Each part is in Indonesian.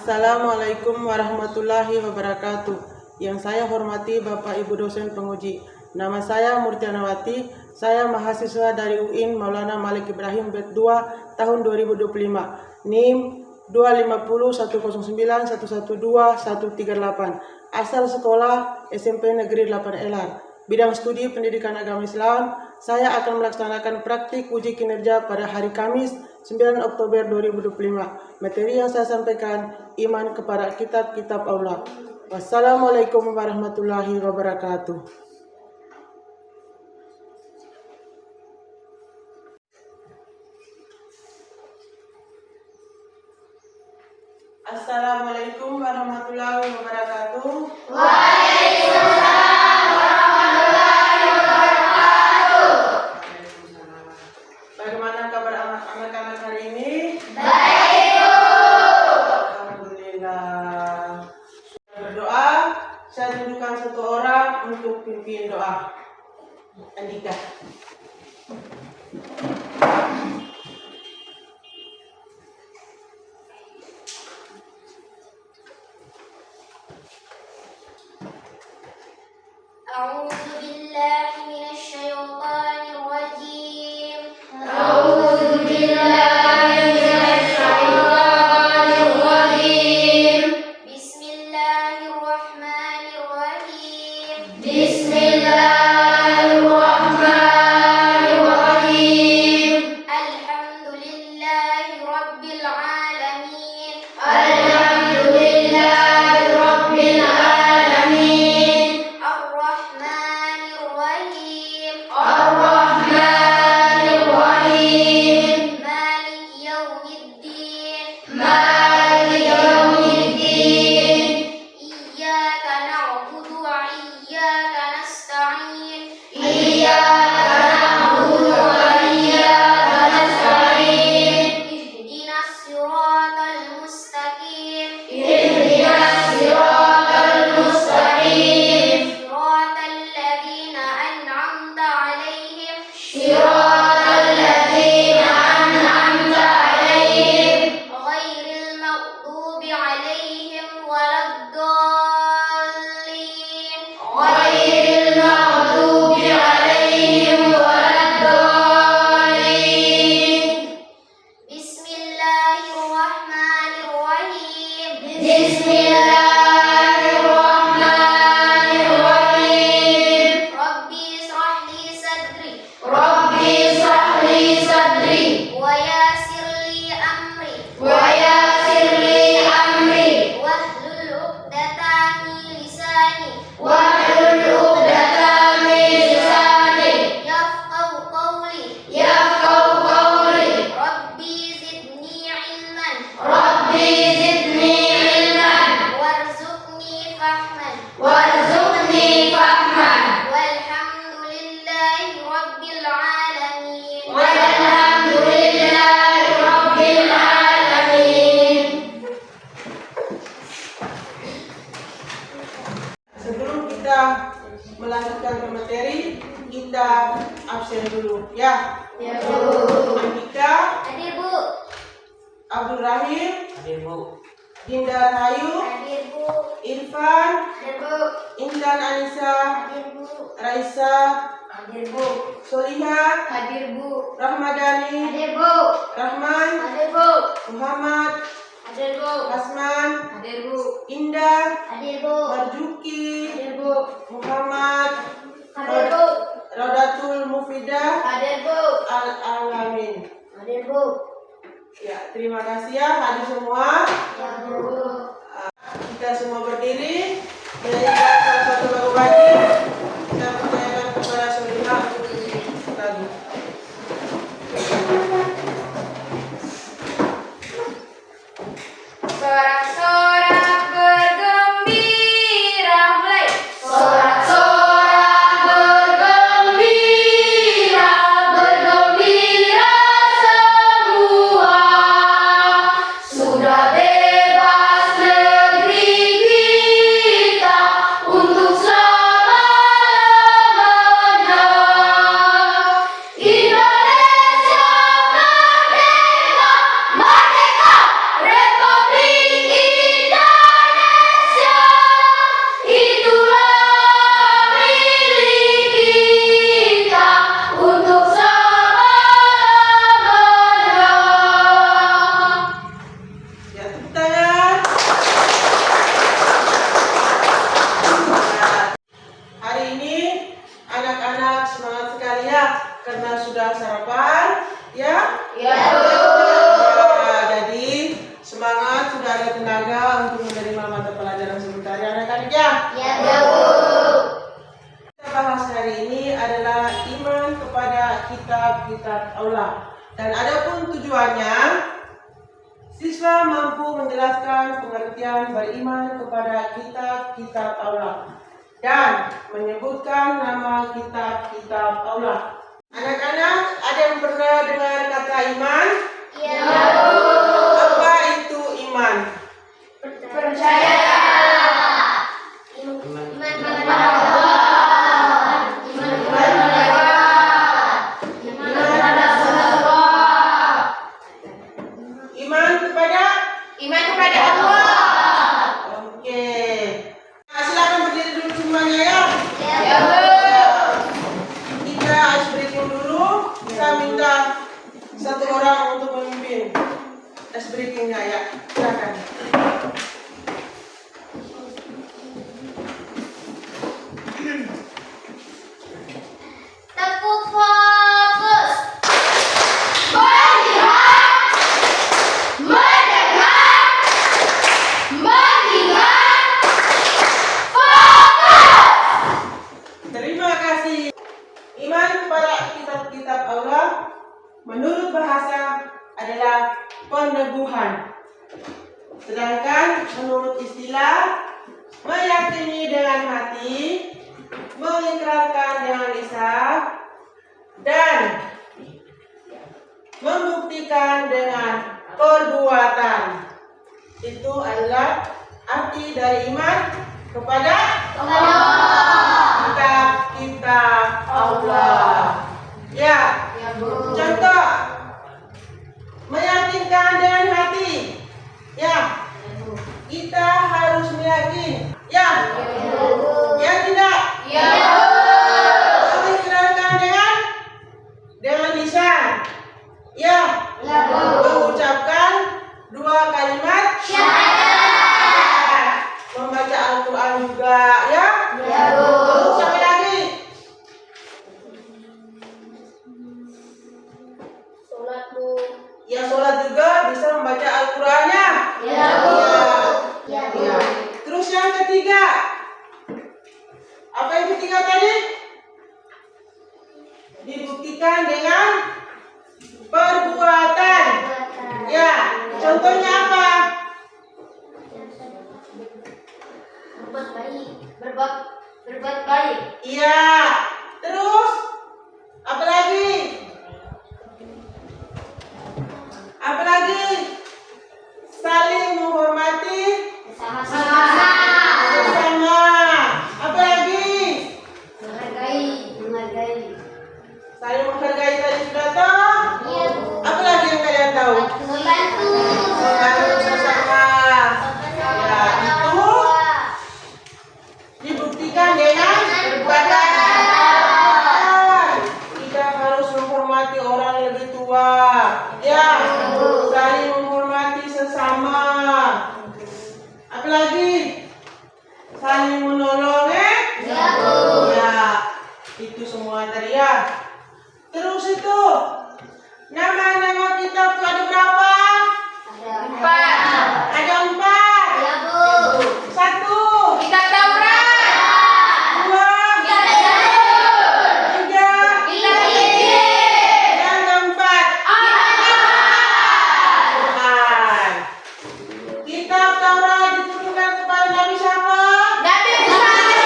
Assalamualaikum warahmatullahi wabarakatuh. Yang saya hormati Bapak Ibu dosen penguji. Nama saya Murtianawati. Saya mahasiswa dari UIN Maulana Malik Ibrahim BED 2 tahun 2025. NIM 2509109112138. Asal sekolah SMP Negeri 8 LR. Bidang studi pendidikan agama Islam. Saya akan melaksanakan praktik uji kinerja pada hari Kamis 9 Oktober 2025. Materi yang saya sampaikan, iman kepada kitab-kitab Allah. Wassalamualaikum warahmatullahi wabarakatuh. Assalamualaikum warahmatullahi wabarakatuh. Waalaikumsalam warahmatullahi wabarakatuh. Bagaimana kabar anak-anak hari ini? Baik, Bu. Alhamdulillah. Berdoa, saya tunjukkan satu orang untuk pimpin doa. Andika. A'udzu billahi minasy syaithanir rajim. A'udzu billahi minasy syaithanir rajim. Bismillahirrahmanirrahim. Bismillahirrahmanirrahim. Alhamdulillahi rabbil alamin. Alhamdulillahi rabbil alamin. Ar-Rahmanir-Rahim. Ar-Rahmanir-Rahim. Malik yaumiddin. Malik yaumiddin. Iyyaka na'budu wa iyyaka nasta'in. Iyyaka na'budu wa iyyaka nasta'in. Ihdinas siratal mustaqim. Ihdinas siratal mustaqim. Siratal ladzina an'amta 'alaihim. Siratal ladzina an'amta 'alaihim. Ghairil maghdubi 'alaihim waladdallin. Ghairil maghdubi 'alaihim waladdallin. Bismillahirrahmanirrahim. Bismillahirrahmanirrahim. Rabbi ishrah li sadri. Rabbi ishrah li sadri. Wa yassir li amri. Wa yassir li amri. Wahlul 'uqdatam min lisani. Wahlul 'uqdatam min lisani. Yafqahu qawli. Yafqahu qawli. Rabbi zidni ilman. Rabbi zidni ilman. Warzuqni fahman. Warzuqni fahman. Walhamdulillahi rabbil alamin. Walhamdulillahi rabbil alamin. Sebelum kita melanjutkan ke materi, kita absen dulu ya. Ya, Bu. Andika, Hadir, Bu. Abdul Rahim, Hadir, Bu. Dinda Rahayu, Hadir, Bu. Irfan, Hadir, Bu. Intan Anissa, Hadir, Bu. Raisa, Hadir, Bu. Soliha, Hadir, Bu. Rahmadani, Hadir, Bu. Rahman, Hadir, Bu. Muhammad, Hadir, Bu. Hasman, Hadir, Bu. Indah, Hadir, Bu. Marjuki, Hadir, Bu. Muhammad, Hadir, Bu. Rodatul Mufidah, Hadir, Bu. Al-Alamin. Hadir, Bu. Ya, terima kasih ya hadir semua. Ya, Bu. Kita semua berdiri. Menyanyikan salah satu lagu wajib. Kita percayakan kepada Soliha untuk isi lagu. Sorak-sorak bergembira, mulai. Sorak-sorak bergembira, bergembira semua. Sudah bebas negeri kita untuk selama-lamanya. Indonesia merdeka, merdeka, Republik ada tenaga untuk menerima mata pelajaran sebentar ya anak-anak ya? Ya, Bu. Kita bahas hari ini adalah iman kepada kitab-kitab Allah. Dan adapun tujuannya, siswa mampu menjelaskan pengertian beriman kepada kitab-kitab Allah dan menyebutkan nama kitab-kitab Allah. Anak-anak, ada yang pernah dengar kata iman? Ya, Bu. Apa itu iman? Percaya. Iman kepada Allah. Iman kepada Allah. Iman kepada Allah. Iman kepada Allah. Oke. Nah, silakan berdiri dulu semuanya ya. Ya, Bu. Kita ice breaking dulu. Saya minta satu orang untuk memimpin ice breakingnya ya. Silakan. Tepuk fokus. Melihat, mendengar, mengingat, fokus. Terima kasih. Iman kepada kitab-kitab Allah menurut bahasa adalah peneguhan. Sedangkan menurut istilah meyakini dengan hati, mengikrarkan dengan lisan, dan membuktikan dengan perbuatan. Itu adalah arti dari iman kepada kitab-kitab Allah. Ya, Ya, Bu. contoh meyakinkan dengan hati. Ya, kita harus meyakin. Ya, ya tidak. Ya, Bu. Mengikrarkan dengan lisan. Ya, Ya, Bu. mengucapkan 2 kalimat Syahadat. membaca Al-Quran juga. Ya, Ya, Bu. terus sampai lagi. Sholat, Bu. Ya, sholat juga bisa membaca Al-Qurannya. Ya, Bu. Ya. Ya, Bu. Ya. Terus yang ketiga, apa yang ketiga tadi? Dibuktikan dengan perbuatan. Ya, contohnya apa? Berbuat baik. Berbuat baik. Iya. Terus apa lagi? Apa lagi? Saling menghormati Sama-sama. bersama. Apa lagi? Menghargai. Saling menghargai tadi sudah tahu. Iya, Bu. Apa lagi yang kalian tahu? Membantu. Membantu sesama. Ya, itu dibuktikan dengan perbuatan. Kita harus menghormati orang yang lebih tua. Ya, saling menghormati sesama. Apalagi saling menolong. Ya, Bu. Ya, itu semua tadi ya. Terus itu nama-nama kitab itu ada berapa? Ada 4. Ya, Bu. 1, Kitab Taurat. 2, Kitab Zabur. 3, Kitab Injil. yang keempat Quran. Kitab Taurat diturunkan kepada Nabi siapa? Nabi Muhammad.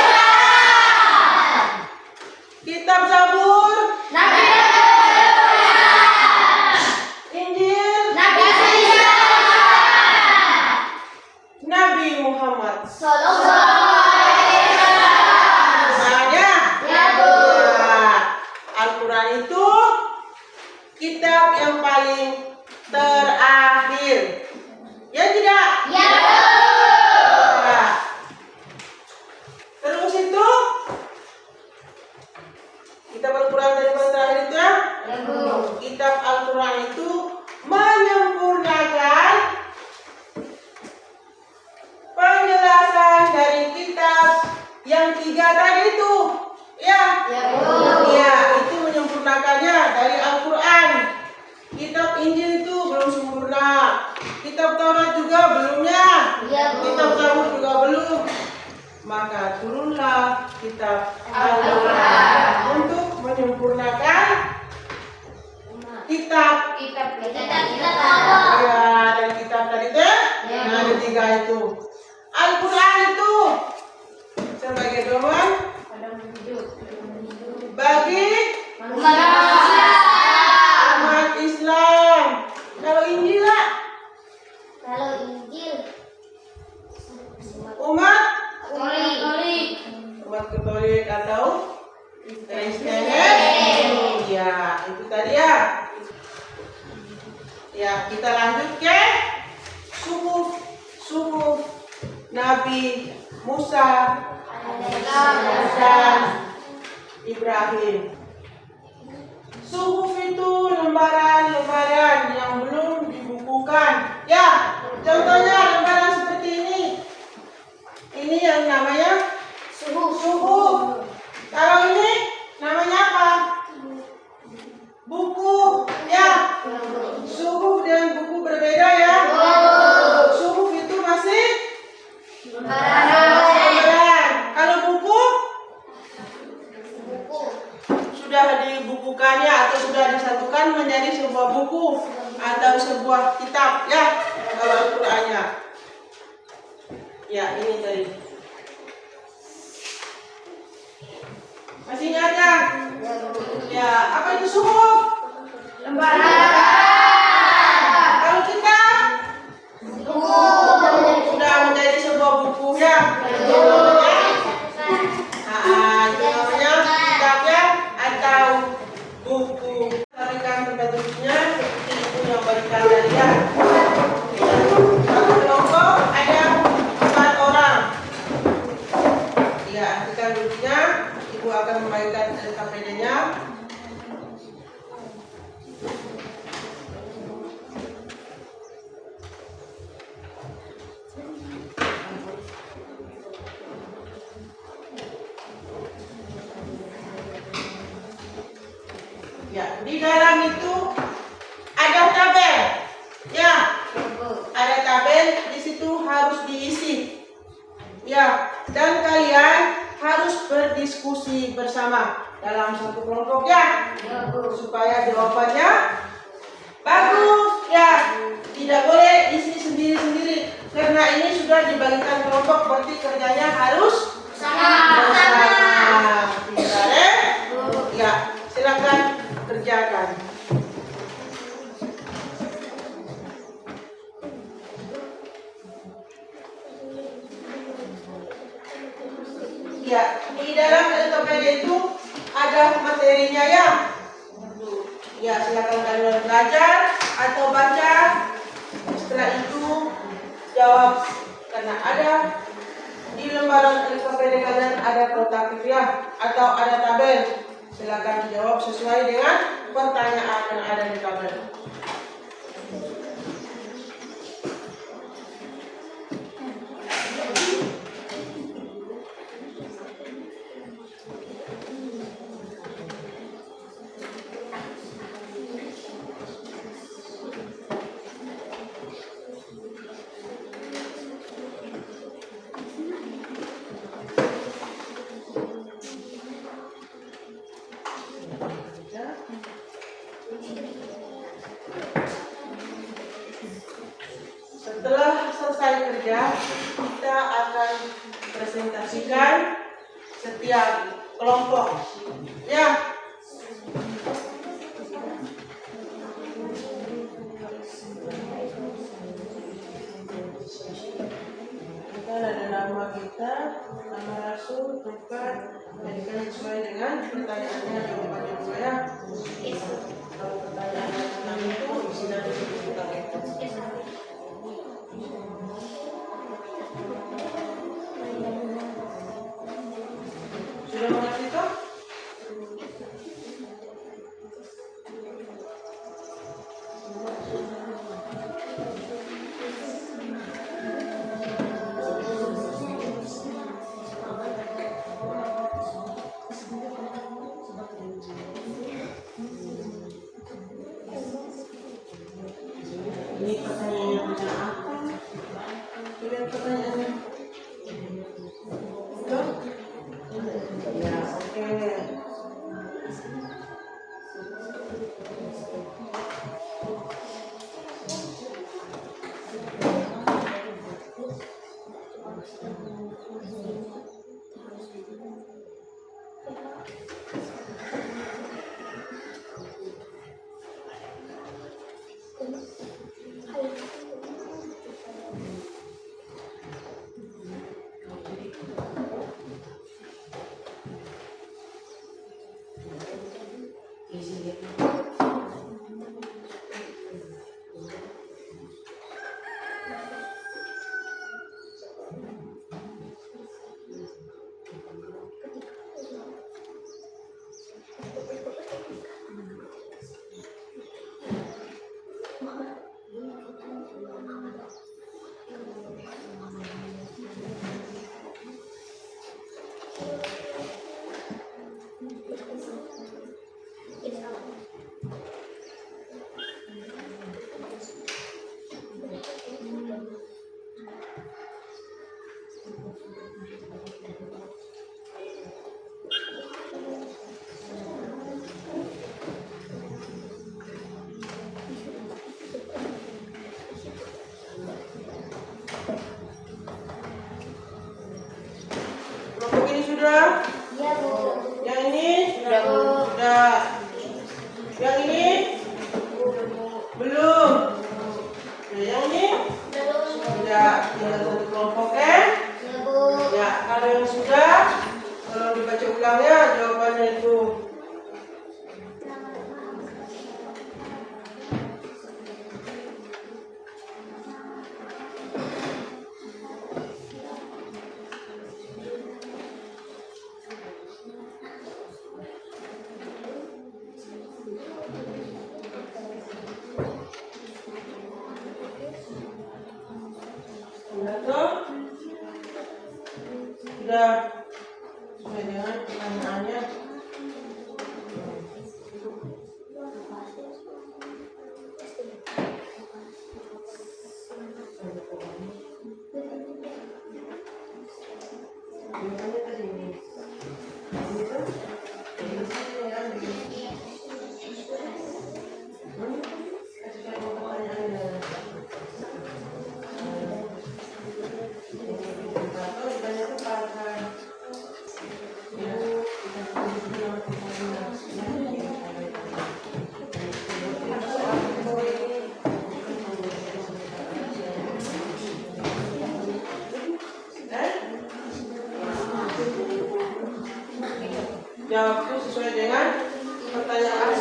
Kitab Zabur, Nabi Injil, Nabi Nabi Muhammad. Misalnya, Ya, Bu. Al-Quran itu kitab yang paling terakhir. Ya tidak? Ya, Bu. Nah, terus itu kitab Al-Quran dari paling terakhir itu ya. Ya, Bu. Kitab Al-Quran itu menyempurnakan penjelasan dari kitab yang 3 tadi itu. Ya. Ya, Bu. Ya, itu menyempurnakannya dari Al-Quran. Kitab Injil itu belum sempurna. Kitab Taurat juga belumnya. maka turunlah kitab Al-Quran untuk menyempurnakan kitab. Kita Ya, dan kitab tadi teh, nah ada 3 itu. Al-Quran itu sebagai dorongan bagi umat Islam. Kalau Injil lah, umat Katolik atau Kristen. Ya, itu tadi ya. Ya, kita lanjut ke suhuf Nabi Musa dan Ibrahim. Suhuf itu lembaran-lembaran yang belum dibukukan. Ya, contohnya lembaran seperti ini. Ini yang namanya suhuf. Kalau ini namanya apa? Buku. Ya, suhuf dan buku berbeda ya. Suhuf itu masih lembaran. Kalau buku sudah dibukukannya atau sudah disatukan menjadi sebuah buku atau sebuah kitab ya. Kalau Al-Qur'annya. Ya, ini tadi. Masih ingat ya? Ya, apa itu suhuf? Lembaran. Kalau kita sudah menjadi sebuah buku ya. Itu namanya kitab ya atau buku. Berikan bentuknya seperti itu yang berikan tadi ya. Satu kelompok ada 4 orang. Ya, artikan dulunya. Ibu akan membagikan LKPD-nya. Ya, di dalam itu ada tabel. Ya, ada tabel di situ harus diisi. Ya, dan kalian harus berdiskusi bersama dalam satu kelompok ya, supaya jawabannya bagus ya. Tidak boleh isi sendiri-sendiri karena ini sudah dibagikan kelompok, berarti kerjanya harus bersama. Ya, silakan kerjakan. Ya, di dalam LKPD itu ada materinya ya. Ya, silakan kalian belajar atau baca. Setelah itu jawab karena ada di lembaran LKPD kalian ada kotak ya atau ada tabel. Silakan dijawab sesuai dengan pertanyaan yang ada di tabel. Setelah selesai kerja, kita akan presentasikan setiap kelompok. Ya. Kita ada nama kita, nama rasul, tempat, jadikan sesuai dengan pertanyaannya jawabannya dulu ya. Kalau pertanyaannya tentang itu, isi dan tentang itu. Sudah mengerti toh? Ini pertanyaannya macam apa? Lihat pertanyaannya. Ya, oke. Kelompok ini sudah? Iya, Bu. Yang ini? Sudah, Bu. Sudah. Yang ini? Belum. Nah, yang ini? Sudah. Tinggal satu kelompok ya? Iya, Bu. Ya, kalau yang sudah, kalau dibaca ulang ya jawabannya itu. Sudah tuh? Sudah. Sesuai dengan pertanyaannya. Jawabannya tadi ini. Ini tuh? Ini sini ya. Kasih tahu pertanyaannya. Jawab itu sesuai dengan pertanyaan.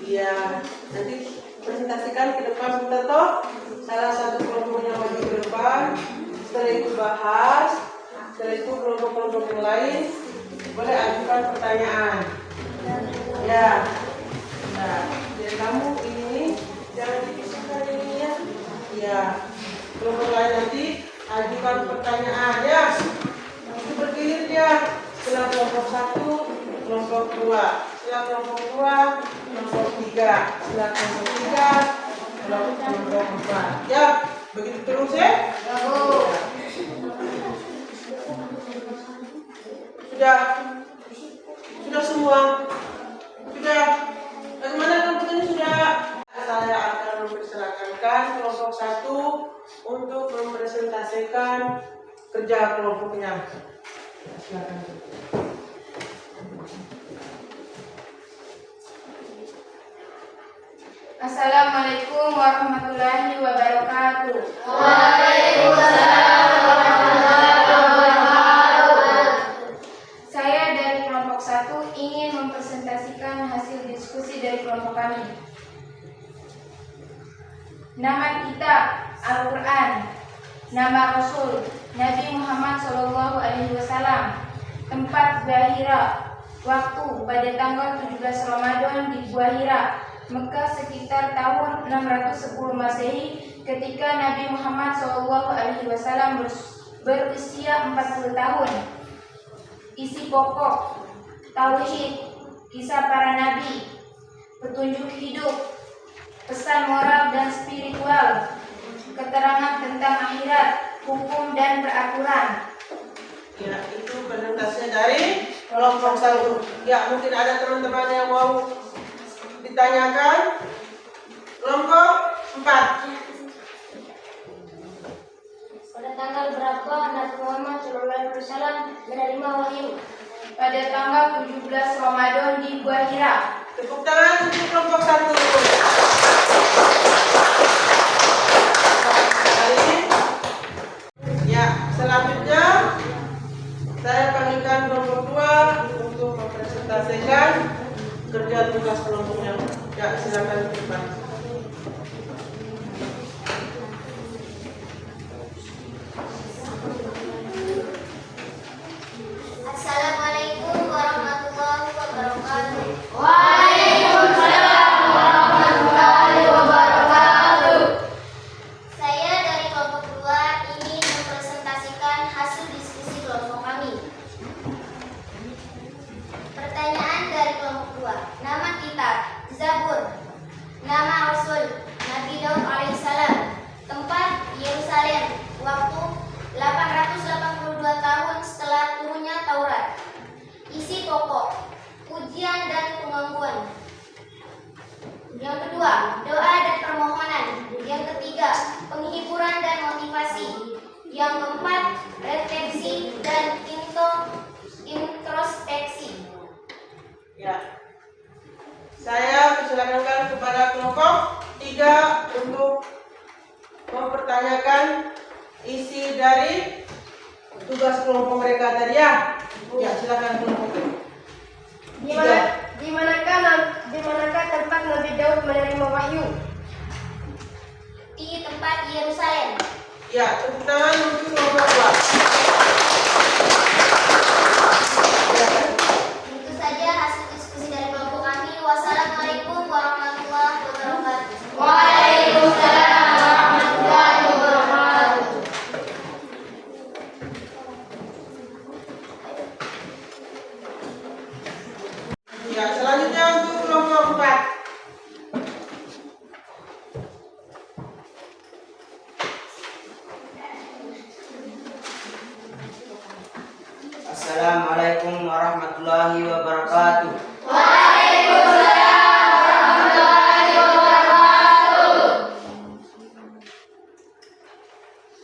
Iya, nanti presentasikan ke depan bentar toh. Salah satu kelompoknya maju ke depan. Setelah itu bahas. Setelah itu kelompok-kelompok yang lain boleh ajukan pertanyaan. Ya. Nah, jadi kamu ini jangan dipisahkan ini ya. Ya. Kelompok lain nanti ajukan pertanyaan ya. Itu bergilir dia. Setelah kelompok 1, kelompok 2. Setelah kelompok 2, kelompok 3. Setelah kelompok 3, kelompok 4. Ya, begitu terus ya. Ya, Bu. Sudah semua. Sudah. Bagaimana kelompok ini sudah? Saya akan mempersilakan kelompok 1 untuk mempresentasikan kerja kelompoknya. Silakan. Assalamualaikum warahmatullahi wabarakatuh. Waalaikumsalam warahmatullahi wabarakatuh. Saya dari kelompok 1 ingin mempresentasikan hasil diskusi dari kelompok kami. Nama kitab Al-Quran, nama Rasul Nabi Muhammad SAW, tempat Gua Hira, waktu pada tanggal 17 Ramadan di Gua Hira, Mekah sekitar tahun 610 Masehi, ketika Nabi Muhammad SAW berusia 40 tahun. Isi pokok: tauhid, kisah para nabi, petunjuk hidup, pesan moral dan spiritual, keterangan tentang akhirat, hukum dan peraturan. Ya, itu presentasinya dari kelompok 1. Ya, mungkin ada teman-teman yang mau ditanyakan. Kelompok 4. Pada tanggal berapa Nabi Muhammad SAW menerima wahyu? Pada tanggal 17 Ramadan di Gua Hira. Tepuk tangan untuk kelompok 1. Ya, selanjutnya saya panggilkan kelompok 2 untuk mempresentasikan kerja tugas kelompoknya. Ya, silakan ke depan. Assalamualaikum warahmatullahi wabarakatuh. Waalaikumsalam warahmatullahi wabarakatuh. Saya dari kelompok 2 ingin mempresentasikan hasil diskusi kelompok kami. Pertanyaan dari kelompok 2. Nama kitab Zabur. Nama Rasul Nabi Daud alaihissalam. Tempat Yerusalem. Waktu 882 tahun setelah turunnya Taurat. Isi pokok ujian dan pengakuan. Yang kedua, doa dan permohonan. Yang ketiga, penghiburan dan motivasi. Yang keempat, refleksi dan introspeksi. Ya. Saya persilakan kepada kelompok 3 untuk mempertanyakan isi dari tugas kelompok mereka tadi ya. Ya, silakan kelompok 3. Di manakah tempat Nabi Daud menerima wahyu? Di tempat Yerusalem. Ya, tepuk tangan untuk kelompok 2. Silakan. Itu saja hasil diskusi dari kelompok kami. Wassalamualaikum warahmatullahi wabarakatuh. Waalaikumsalam warahmatullahi wabarakatuh. Ya, selanjutnya untuk kelompok 4. Assalamualaikum warahmatullahi wabarakatuh. Waalaikumsalam warahmatullahi wabarakatuh.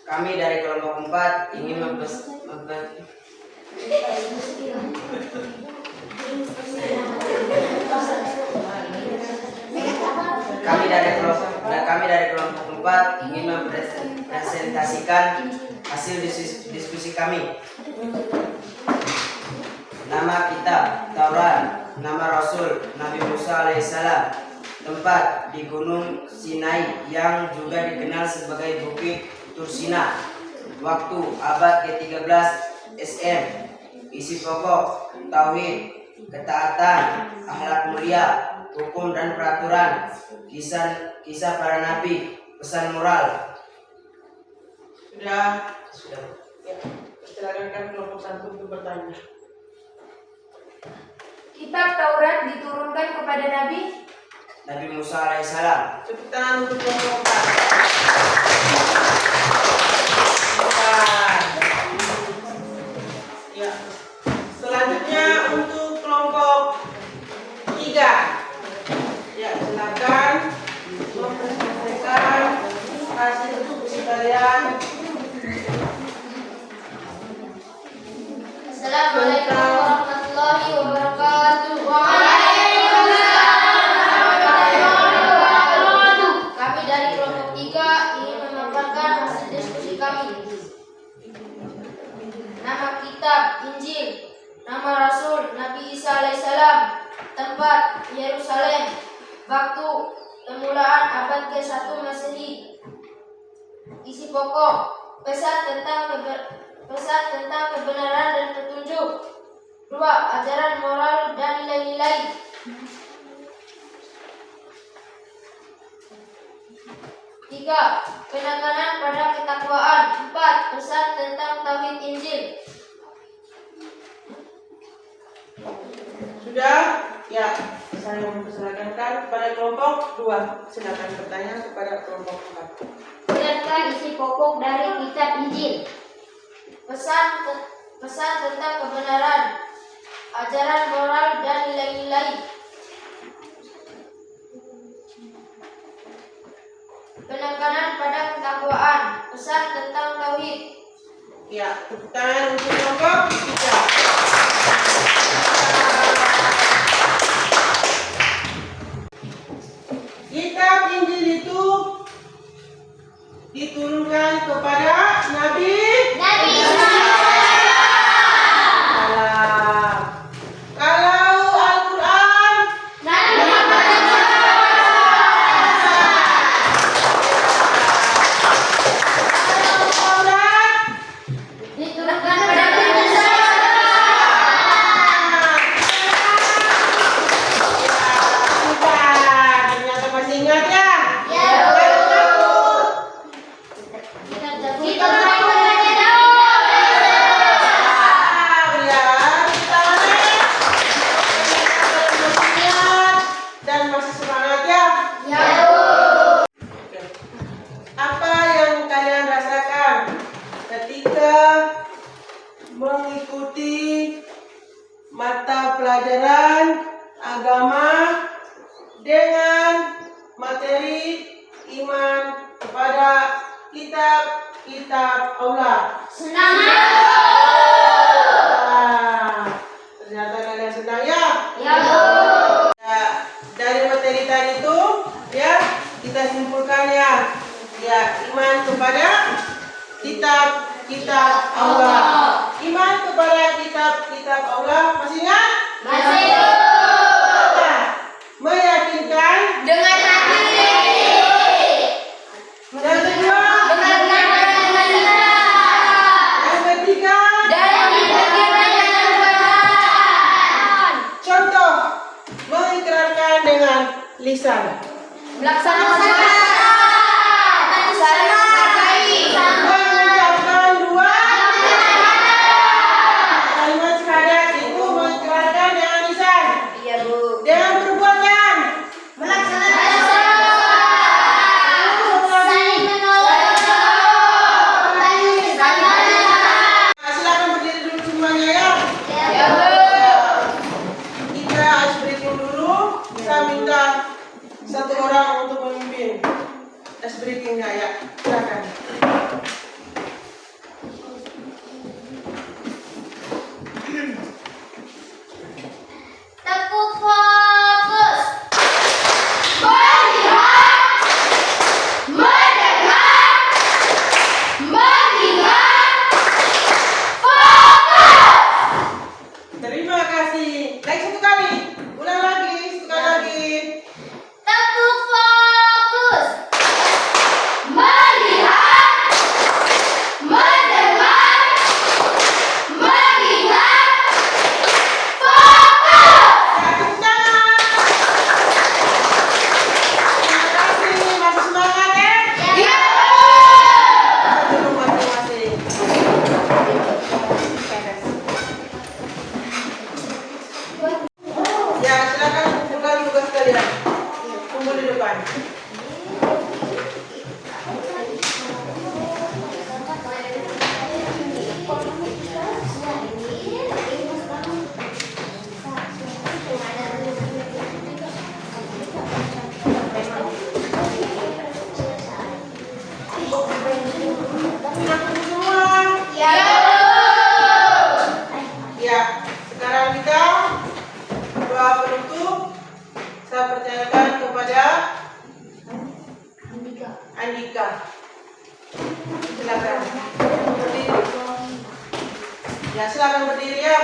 Kami dari kelompok 4 ingin mempresentasikan hasil diskusi kami. Nama kitab Taurat, nama Rasul Nabi Musa alaihissalam. Tempat di Gunung Sinai yang juga dikenal sebagai Bukit Tursina. Waktu abad ke-13 SM. Isi pokok tauhid, ketaatan, akhlak mulia, hukum dan peraturan, kisah para nabi, pesan moral. Sudah. Sudah. Ya, silakan kelompok 1 untuk bertanya. Kitab Taurat diturunkan kepada Nabi Musa alaihissalam. Tepuk tangan untuk kelompok 4. Ya. Selanjutnya untuk kelompok 3. Ya, silakan mempresentasikan hasil diskusi kalian. Assalamualaikum warahmatullahi wabarakatuh. Kami dari kelompok 3 ingin memaparkan hasil diskusi kami. Nama kitab Injil, nama Rasul Nabi Isa alaihissalam, tempat Yerusalem, waktu permulaan abad ke-1 Masehi. Isi pokok pesan tentang kebenaran dan petunjuk. 2. Ajaran moral dan nilai-nilai. 3. Penekanan pada ketakwaan. 4. Pesan tentang tauhid Injil. Sudah? Ya, saya mempersilakan kepada kelompok 2. Silakan bertanya kepada kelompok 4. Jelaskan isi pokok dari kitab Injil. pesan tentang kebenaran, ajaran moral dan nilai-nilai, penekanan pada ketakwaan, pesan tentang tauhid. Ya, tepuk tangan untuk kelompok 3. Kitab Injil itu diturunkan kepada Nabi Salam. Kalau Al-Quran Taurat Diturunkan pada Nabi Musa. ternyata masih ingat ya? Ya. Kita dan masih semangat ya? Ya. Oke. Apa yang kalian rasakan ketika mengikuti mata pelajaran agama dengan materi iman kepada kitab Allah? Senang. Ternyata kalian senang ya? Ya. Ya, dari materi tadi itu ya kita simpulkan ya iman kepada kitab Allah. Iman kepada kitab Allah masih ingat? Masih. Meyakinkan Dengan hati. dan kedua yang ketiga Dan dipikiran dengan perkataan. contoh mengikrarkan dengan lisan. Melaksanakan saling menghargai. Mengucapkan dua kalimat syahadat itu mengikrarkan dengan lisan. Iya, Bu. Dengan perbuatan Melaksanakan saling menolong. silakan berdiri dulu semuanya ya. Ya, Bu. Kita ice breaking dulu. Saya minta satu orang untuk memimpin ice breakingnya ya. Silakan. Tepuk fokus. Terima kasih. Lagi satu kali. Ulang lagi. Satu kali lagi. Tepuk fokus. Tepuk tangan. Terima kasih. Masih semangat ya? Dulu masing-masing. Ya, silakan kumpulkan tugas kalian. Kumpul di depan. Sudah kumpul semua? Ya, sekarang kita doa penutup. Saya percayakan kepada Andika. Silakan berdiri. Ya, silakan berdiri ya.